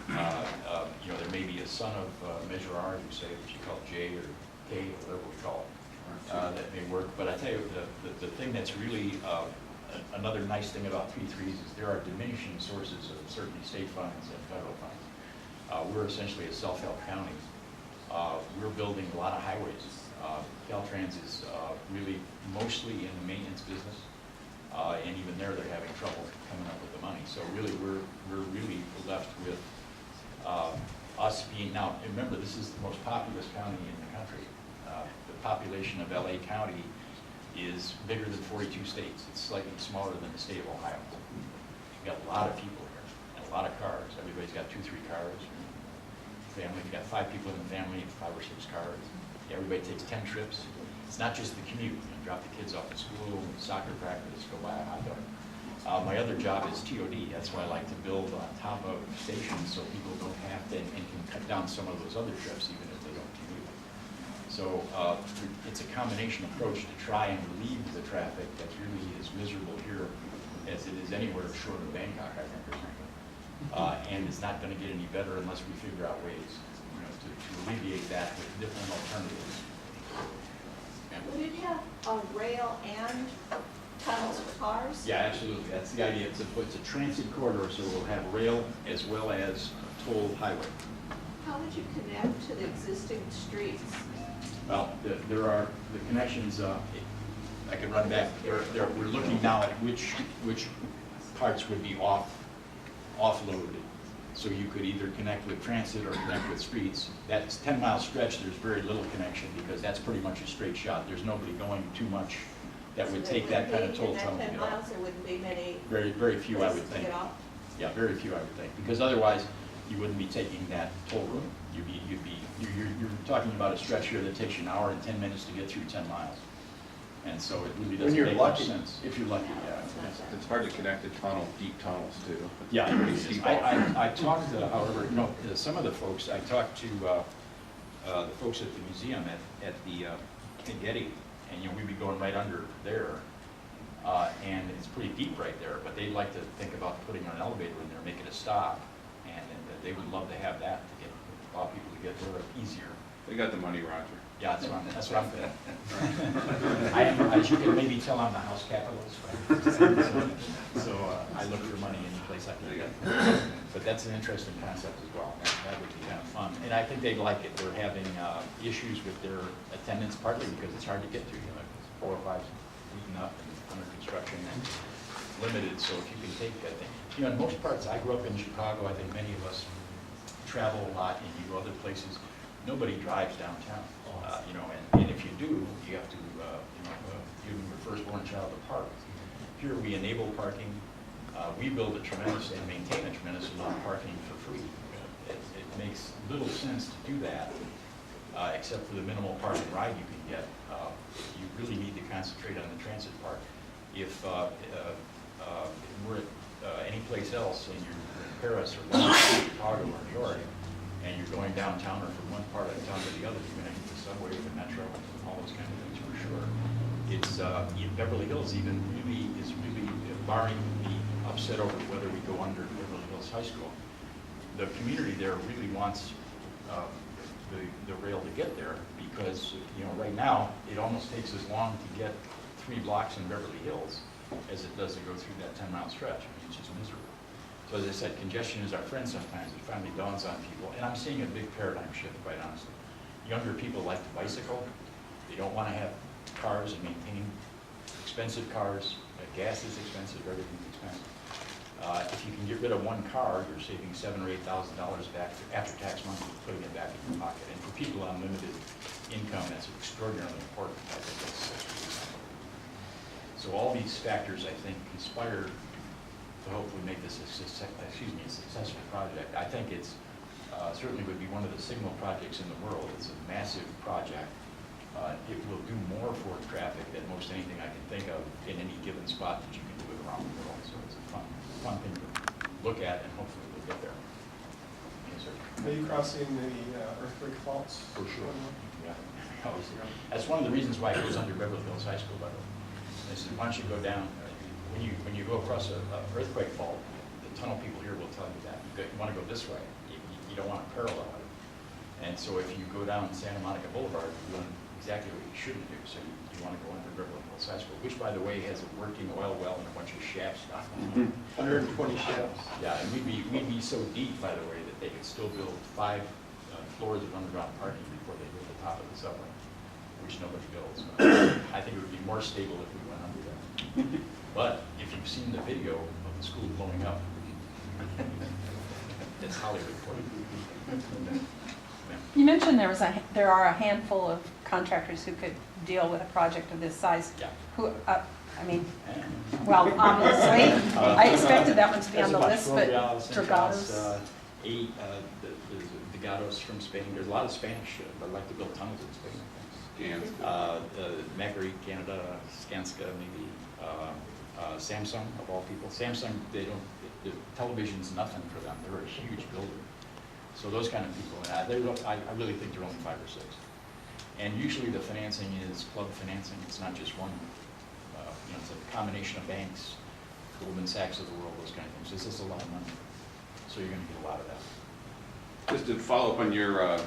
there may be a son of Measure R, you say, which you call J or K, or whatever we call it, that may work. But I tell you, the thing that's really another nice thing about P3s is there are diminishing sources of certainly state funds and federal funds. We're essentially a self-help county. We're building a lot of highways. Caltrans is really mostly in the maintenance business, and even there they're having trouble coming up with the money. So really, we're really left with us being, now remember, this is the most populous county in the country. The population of LA County is bigger than 42 states. It's slightly smaller than the state of Ohio. You've got a lot of people here and a lot of cars. Everybody's got 2, 3 cars. Family, you've got 5 people in the family, 5 or 6 cars. Everybody takes 10 trips. It's not just the commute. Drop the kids off at school, soccer practice, go buy a hot dog. My other job is TOD. That's why I like to build on top of stations so people don't have to, and can cut down some of those other trips even if they don't commute. So it's a combination approach to try and relieve the traffic that really is miserable here as it is anywhere short of Bangkok, I think, or something. And it's not going to get any better unless we figure out ways to alleviate that with different alternatives. Would it have rail and tunnels for cars? Yeah, absolutely. That's the idea. It's a transit corridor, so we'll have rail as well as a toll highway. How would you connect to the existing streets? Well, there are the connections. I can run back. We're looking now at which parts would be offloaded. So you could either connect with transit or connect with streets. That 10-mile stretch, there's very little connection because that's pretty much a straight shot. There's nobody going too much that would take that kind of toll tunnel. In that 10 you know. miles, there wouldn't be many Very few, I would places to think. get off. Yeah, very few, I would think, because otherwise you wouldn't be taking that toll road. You're talking about a stretch here that takes you an hour and 10 minutes to get through 10 miles. And so it really doesn't make much sense. If you're lucky, yeah. It's hard to connect to deep tunnels too. Yeah, it is. I talked to, however, you know, some of the folks, I talked to the folks at the museum at the Getty, and you know, we'd be going right under there, and it's pretty deep right there, but they'd like to think about putting an elevator in there, make it a stop, and they would love to have that to allow people to get there easier. They got the money, Roger. Yeah, that's what I'm thinking. As you can maybe tell, I'm the house capitalist. So I look for money any place I can get. But that's an interesting concept as well. That would be kind of fun. And I think they'd like it. They're having issues with their attendance, partly because it's hard to get to. You know, it's 4 or 5 eaten up and under construction and limited. So if you can take, I think, you know, in most parts, I grew up in Chicago. I think many of us travel a lot and you go other places. Nobody drives downtown. You know, and if you do, you have to, give your firstborn child a park. Here we enable parking. We build a tremendous and maintain a tremendous amount of parking for free. It makes little sense to do that, except for the minimal park and ride you can get. You really need to concentrate on the transit part. If we're at any place else and you're in Paris or London, Chicago or New York, and you're going downtown or from one part of town to the other, you're going to hit the subway, the metro, all those kind of things for sure. It's Beverly Hills even is really barring the upset over whether we go under Beverly Hills High School. The community there really wants the rail to get there because you know right now it almost takes as long to get 3 blocks in Beverly Hills as it does to go through that 10-mile stretch. I mean, it's just miserable. So as I said, congestion is our friend sometimes. It finally dawns on people. And I'm seeing a big paradigm shift, quite honestly. Younger people like to bicycle. They don't want to have cars and maintain expensive cars. Gas is expensive, everything's expensive. If you can get rid of one car, you're saving $7,000 or $8,000 back after tax money, putting it back in your pocket. And for people on limited income, that's extraordinarily important. I think that's so all these factors, I think, conspire to hopefully make this a successful project. I think it's certainly would be one of the signal projects in the world. It's a massive project. It will do more for traffic than most anything I can think of in any given spot that you can do it around the world. So it's a fun thing to look at, and hopefully we'll get there. Yes, sir. Are you crossing the earthquake faults? For sure. Yeah. That's one of the reasons why it goes under Beverly Hills High School, by the way. This is once you go down, when you go across an earthquake fault, the tunnel people here will tell you that. You want to go this way. You don't want to parallel it. And so if you go down Santa Monica Boulevard, you're doing exactly what you shouldn't do. So you want to go under Beverly Hills High School, which, by the way, has a working oil well and a bunch of shafts down there. 120 shafts. Yeah, and we'd be so deep, by the way, that they could still build 5 floors of underground parking before they hit the top of the subway, which nobody builds. I think it would be more stable if we went under there. But if you've seen the video of the school blowing up, it's Hollywood for you. You mentioned there are a handful of contractors who could deal with a project of this size. Yeah. Who, I mean, well, obviously, I expected that one to be on the list, but Dragados. The Gatos from Spain. There's a lot of Spanish that like to build tunnels in Spain. Macquarie, Canada, Skanska, maybe. Samsung, of all people. Samsung, the television's nothing for them. They're a huge builder. So those kind of people, I really think there are only 5 or 6. And usually the financing is club financing. It's not just one. It's a combination of banks, Goldman Sachs of the world, those kind of things. This is a lot of money. So you're going to get a lot of that. Just to follow up on your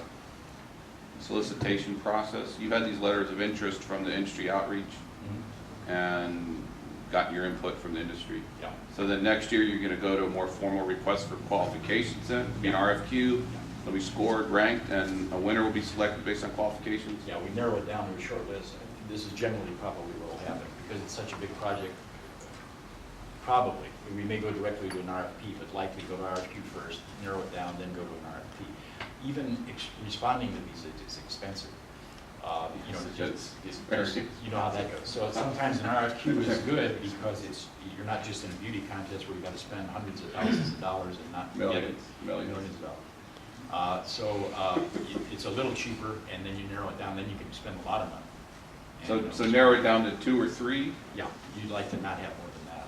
solicitation process, you had these letters of interest from the industry outreach and gotten your input from the industry. Yeah. So then next year you're going to go to a more formal request for qualifications then, be an RFQ, it'll be scored, ranked, and a winner will be selected based on qualifications? Yeah, we narrow it down to a short list. This is generally probably what will happen, because it's such a big project. Probably, we may go directly to an RFP, but likely go to RFQ first, narrow it down, then go to an RFP. Even responding to these is expensive. You know, you know how that goes. So sometimes an RFQ is good because you're not just in a beauty contest where you got to spend hundreds of thousands of dollars and not get it. Millions of dollars. It's a little cheaper, and then you narrow it down, then you can spend a lot of money. So narrow it down to 2 or 3? Yeah, you'd like to not have more than that.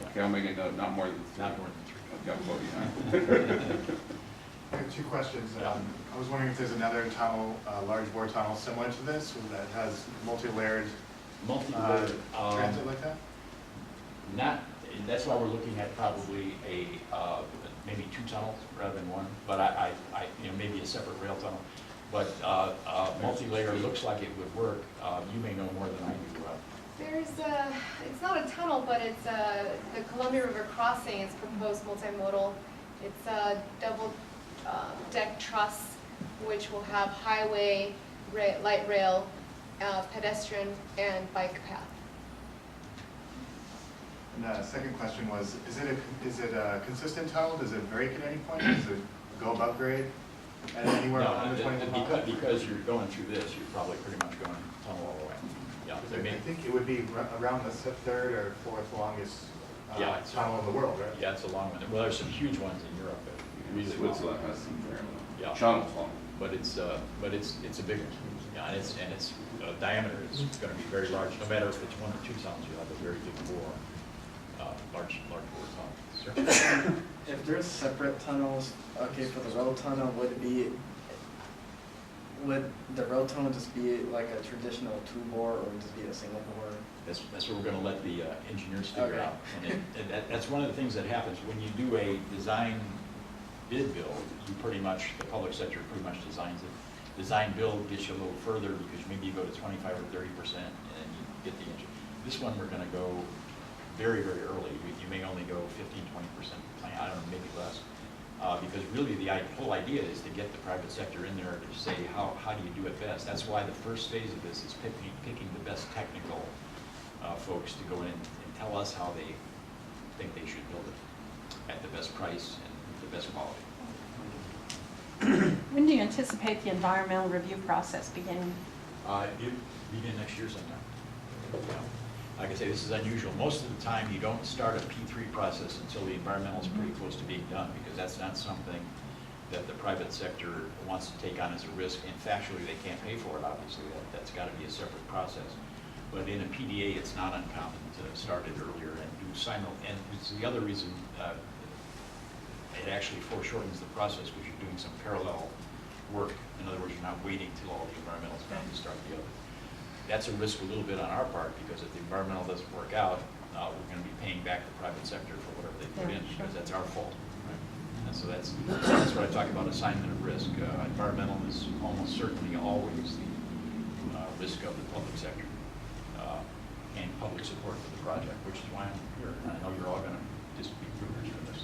Yeah. Okay, I'll make a note, not more than 3. Not more than 3. Okay, I'll vote yeah. I have two questions. I was wondering if there's another tunnel, large bore tunnel similar to this that has multi-layered transit like that? That's why we're looking at probably maybe 2 tunnels rather than 1, but maybe a separate rail tunnel. But multi-layer looks like it would work. You may know more than I do. It's not a tunnel, but it's the Columbia River crossing is proposed multimodal. It's a double deck truss, which will have highway, light rail, pedestrian, and bike path. And the second question was, is it a consistent tunnel? Does it break at any point? Does it go above grade at anywhere on the 21 miles? Because you're going through this, you're probably pretty much going tunnel all the way. Yeah, I think it would be around the 3rd or 4th longest tunnel in the world, right? Yeah, it's a long one. Well, there's some huge ones in Europe, but really Switzerland has some very yeah. channels long. But it's a big one. Yeah, and its diameter is going to be very large. No matter if it's 1 or 2 tunnels, you'll have a very big bore, large bore tunnel. Sure. If there's separate tunnels, okay, for the road tunnel, would the road tunnel just be like a traditional 2-bore or just be a single bore? That's what we're going to let the engineers figure Okay. out. And that's one of the things that happens when you do a design bid build. The public sector pretty much designs it. Design build gets you a little further because maybe you go to 25 or 30%, and then you get the engine. This one we're going to go very, very early. You may only go 15-20% plan. I don't know, maybe less. Because really the whole idea is to get the private sector in there to say how do you do it best. That's why the first phase of this is picking the best technical folks to go in and tell us how they think they should build it at the best price and the best quality. When do you anticipate the environmental review process beginning? It begin next year sometime. Yeah. Like I say, this is unusual. Most of the time, you don't start a P3 process until the environmental is pretty close to being done, because that's not something that the private sector wants to take on as a risk. And factually, they can't pay for it, obviously. That's got to be a separate process. But in a PDA, it's not uncommon to start it earlier and do and it's the other reason it actually foreshortens the process, because you're doing some parallel work. In other words, you're not waiting till all the environmental is done to start the other. That's a risk a little bit on our part, because if the environmental doesn't work out, we're going to be paying back the private sector for whatever they put in, because that's our fault. Right? And so that's what I talk about, assignment of risk. Environmental is almost certainly always the risk of the public sector and public support for the project, which is why I'm here. And I know you're all going to just be rooters for this.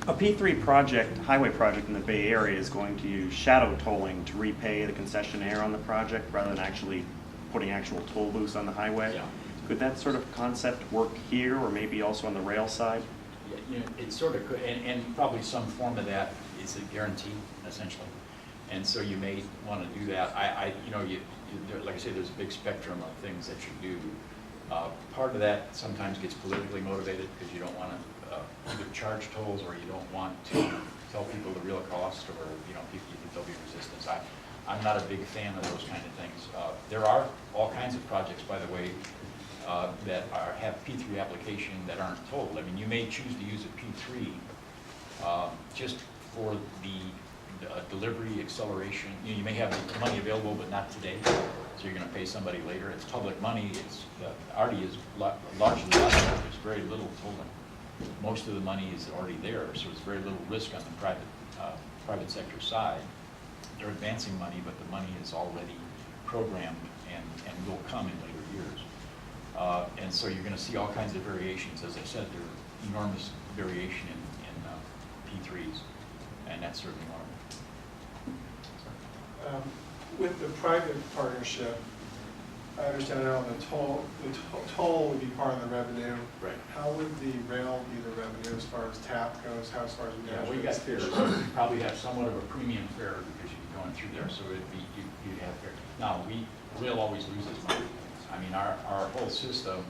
A P3 project, highway project in the Bay Area is going to use shadow tolling to repay the concessionaire on the project rather than actually putting actual toll booths on the highway. Yeah. Could that sort of concept work here or maybe also on the rail side? Yeah, it sort of could, and probably some form of that is a guarantee, essentially. And so you may want to do that. Like I say, there's a big spectrum of things that you do. Part of that sometimes gets politically motivated because you don't want to either charge tolls, or you don't want to tell people the real cost, or you think there'll be resistance. I'm not a big fan of those kind of things. There are all kinds of projects, by the way, that have P3 application that aren't tolled. I mean, you may choose to use a P3 just for the delivery acceleration. You may have the money available, but not today, so you're going to pay somebody later. It's public money. It's already is largely there's very little tolling. Most of the money is already there, so there's very little risk on the private sector side. They're advancing money, but the money is already programmed and will come in later years. And so you're going to see all kinds of variations. As I said, there's enormous variation in P3s, and that's certainly one of them. With the private partnership, I understand now the toll would be part of the revenue. Right. How would the rail be the revenue as far as TAP goes, how as far as Yeah, management? we got fares, so you probably have somewhat of a premium fare because you'd be going through there, so it'd be, you'd have fare. Now, rail always loses money. I mean, our whole system,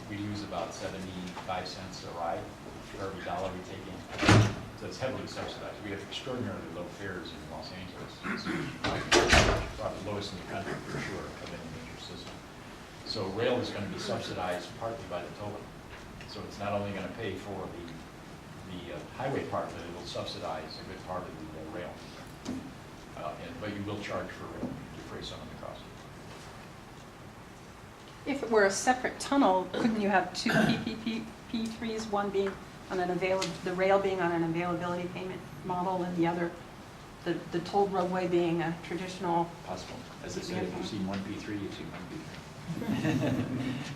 we lose about 75 cents a ride for every dollar we take in. So it's heavily subsidized. We have extraordinarily low fares in Los Angeles. It's probably the lowest in the country for sure of any major system. So rail is going to be subsidized partly by the tolling. So it's not only going to pay for the highway part of it, it will subsidize a good part of the rail. But you will charge for rail to defray some of the cost. If it were a separate tunnel, couldn't you have two P3s, one being on an the rail being on an availability payment model and the other, the tolled roadway being a traditional? Possible. As I said, if you've seen one P3, you've seen one P3.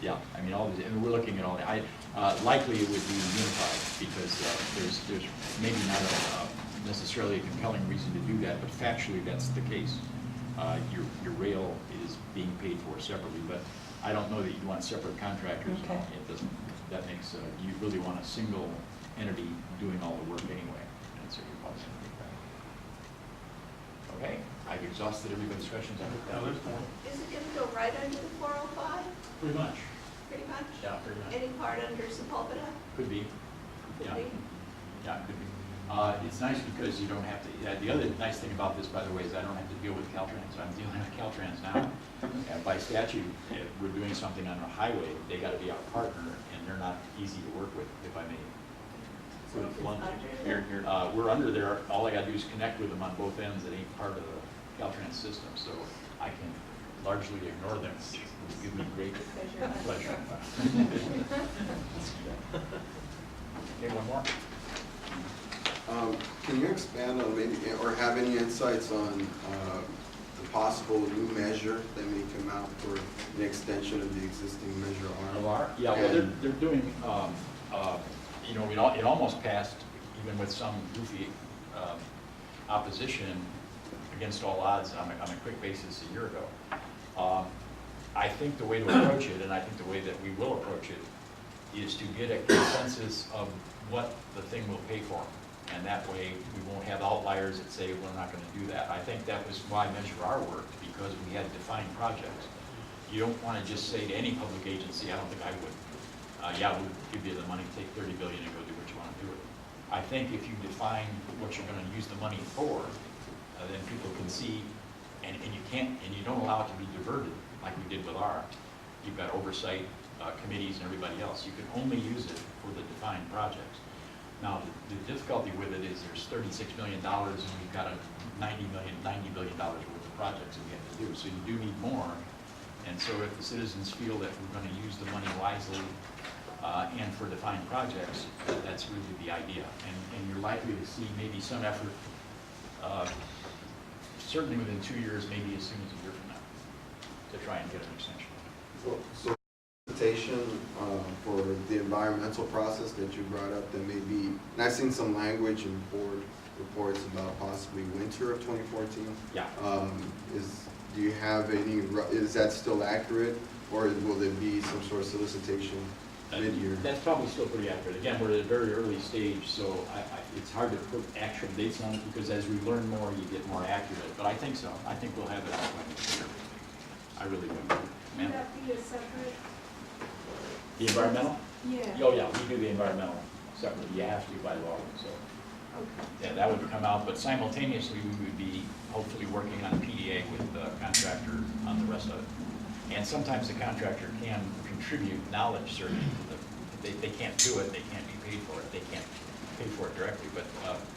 Yeah, I mean, all these, and we're looking at all that. Likely it would be unified because there's maybe not necessarily a compelling reason to do that, but factually that's the case. Your rail is being paid for separately, but I don't know that you want separate contractors. Okay. It doesn't. That makes you really want a single entity doing all the work anyway, and so your policy. Okay, I've exhausted everybody's questions on that. Is it gonna go right under the 405? Pretty much. Pretty much? Yeah, pretty much. Any part under Sepulveda? Could be. Could Yeah. be. Yeah, it could be. It's nice because you don't have to, the other nice thing about this, by the way, is I don't have to deal with Caltrans. I'm dealing with Caltrans now. And by statute, if we're doing something on a highway, they gotta be our partner, and they're not easy to work with, if I may. So if it's under Here, we're under there, all I gotta do is connect with them on both ends. It ain't part of the Caltrans system, so I can largely ignore them. It would give me great pleasure. Okay, one more? Can you expand on maybe, or have any insights on the possible new measure that may come out for an extension of the existing Measure R? Yeah, well, they're doing, you know, it almost passed, even with some goofy opposition against all odds on a quick basis a year ago. I think the way to approach it, and I think the way that we will approach it, is to get a consensus of what the thing will pay for. And that way, we won't have outliers that say we're not going to do that. I think that was why Measure R worked, because we had defined projects. You don't want to just say to any public agency, I don't think I would, yeah, we'll give you the money, take $30 billion and go do what you want to do with it. I think if you define what you're going to use the money for, then people can see, and you can't, and you don't allow it to be diverted like we did with R. You've got oversight committees and everybody else. You can only use it for the defined projects. Now, the difficulty with it is there's $36 million and we've got a $90 billion worth of projects that we have to do. So you do need more. And so if the citizens feel that we're going to use the money wisely and for defined projects, that's really the idea. And you're likely to see maybe some effort, certainly within 2 years, maybe as soon as a year from now, to try and get an extension. So for the environmental process that you brought up that may be, and I've seen some language in board reports about possibly winter of 2014. Yeah. Do you have any, is that still accurate, or will there be some sort of solicitation mid-year? That's probably still pretty accurate. Again, we're at a very early stage, so it's hard to put actual dates on it because as we learn more, you get more accurate. But I think so. I think we'll have it out by next year. I really do. Ma'am? Would that be a separate? The environmental? Yeah. Oh, yeah, we do the environmental separately. You have to by law, so. Okay. Yeah, that would come out, but simultaneously we would be hopefully working on a PDA with the contractor on the rest of it. And sometimes the contractor can contribute knowledge certainly to they can't do it, they can't be paid for it, they can't pay for it directly, but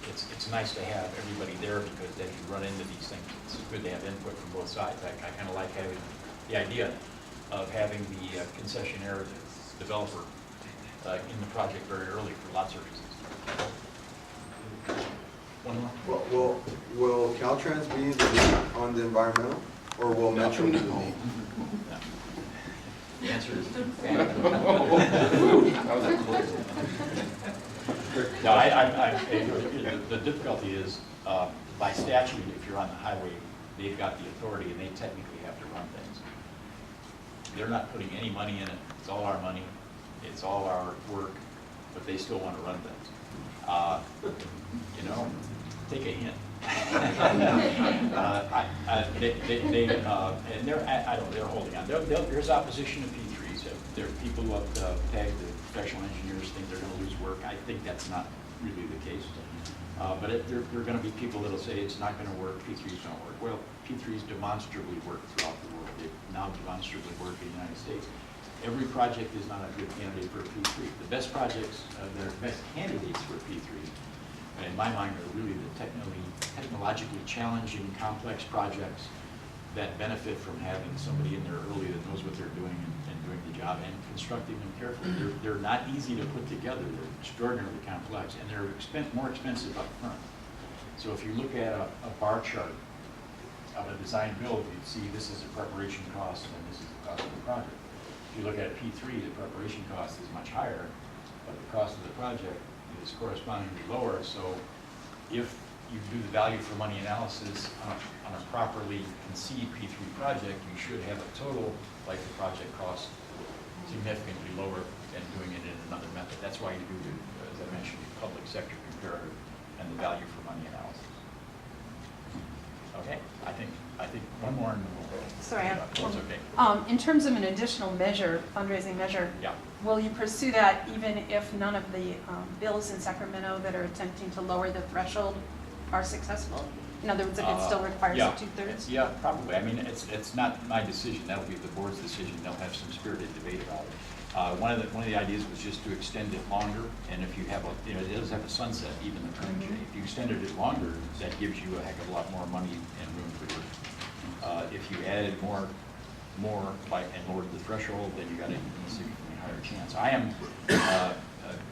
it's nice to have everybody there because as you run into these things, it's good to have input from both sides. I kind of like having the idea of having the concessionaire, the developer, in the project very early for lots of reasons. One more? Will Caltrans be the lead on the environmental, or will Metro be the lead? The answer is no. The difficulty is by statute, if you're on the highway, they've got the authority and they technically have to run things. They're not putting any money in it, it's all our money, it's all our work, but they still want to run things. You know, take a hint. And they're holding on. There's opposition to P3s. There are people who have tagged the professional engineers think they're going to lose work. I think that's not really the case. But there are going to be people that'll say it's not going to work, P3s don't work. Well, P3s demonstrably work throughout the world. They now demonstrably work in the United States. Every project is not a good candidate for a P3. The best projects, the best candidates for a P3, in my mind, are really the technologically challenging, complex projects that benefit from having somebody in there early that knows what they're doing and doing the job and constructing them carefully. They're not easy to put together. They're extraordinarily complex, and they're more expensive up front. So if you look at a bar chart of a design build, you'd see this is a preparation cost and this is the cost of the project. If you look at a P3, the preparation cost is much higher, but the cost of the project is correspondingly lower. So if you do the value for money analysis on a properly conceived P3 project, you should have a total life of project cost significantly lower than doing it in another method. That's why you do, as I mentioned, the public sector comparative and the value for money analysis. Okay, I think one more and then we'll go. Sorry, I have That's one. okay. In terms of an additional measure, fundraising measure, Yeah. will you pursue that even if none of the bills in Sacramento that are attempting to lower the threshold are successful? In other words, if it still requires Yeah. a 2/3? Yeah, probably. I mean, it's not my decision. That'll be the board's decision. They'll have some spirited debate about it. One of the ideas was just to extend it longer, and if you have it does have a sunset, even the current J. If you extended it longer, that gives you a heck of a lot more money and room for work. If you added more and lowered the threshold, then you got a significantly higher chance. I am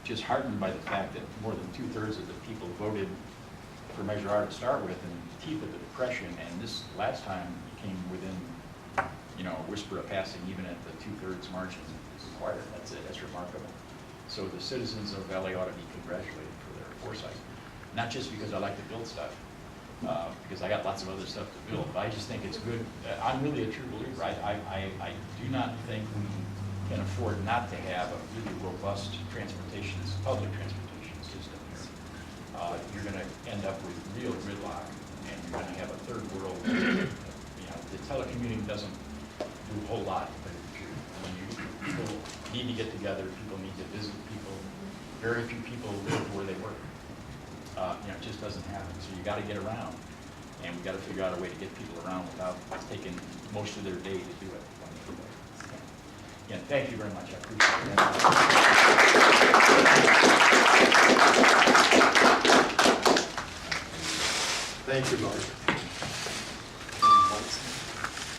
just heartened by the fact that more than 2/3 of the people voted for Measure R to start with in the teeth of the Depression, and this last time came within, a whisper of passing, even at the 2/3 margin required. That's remarkable. So the citizens of LA ought to be congratulated for their foresight. Not just because I like to build stuff, because I got lots of other stuff to build, but I just think it's good. I'm really a true believer. I do not think we can afford not to have a really robust public transportation system here. You're going to end up with real gridlock, and you're going to have a third world. The telecommuting doesn't do a whole lot, but people need to get together, people need to visit people. Very few people live where they work. It just doesn't happen. So you got to get around, and we got to figure out a way to get people around without taking most of their day to do it. Again, thank you very much. I appreciate it. Thank you, Mark.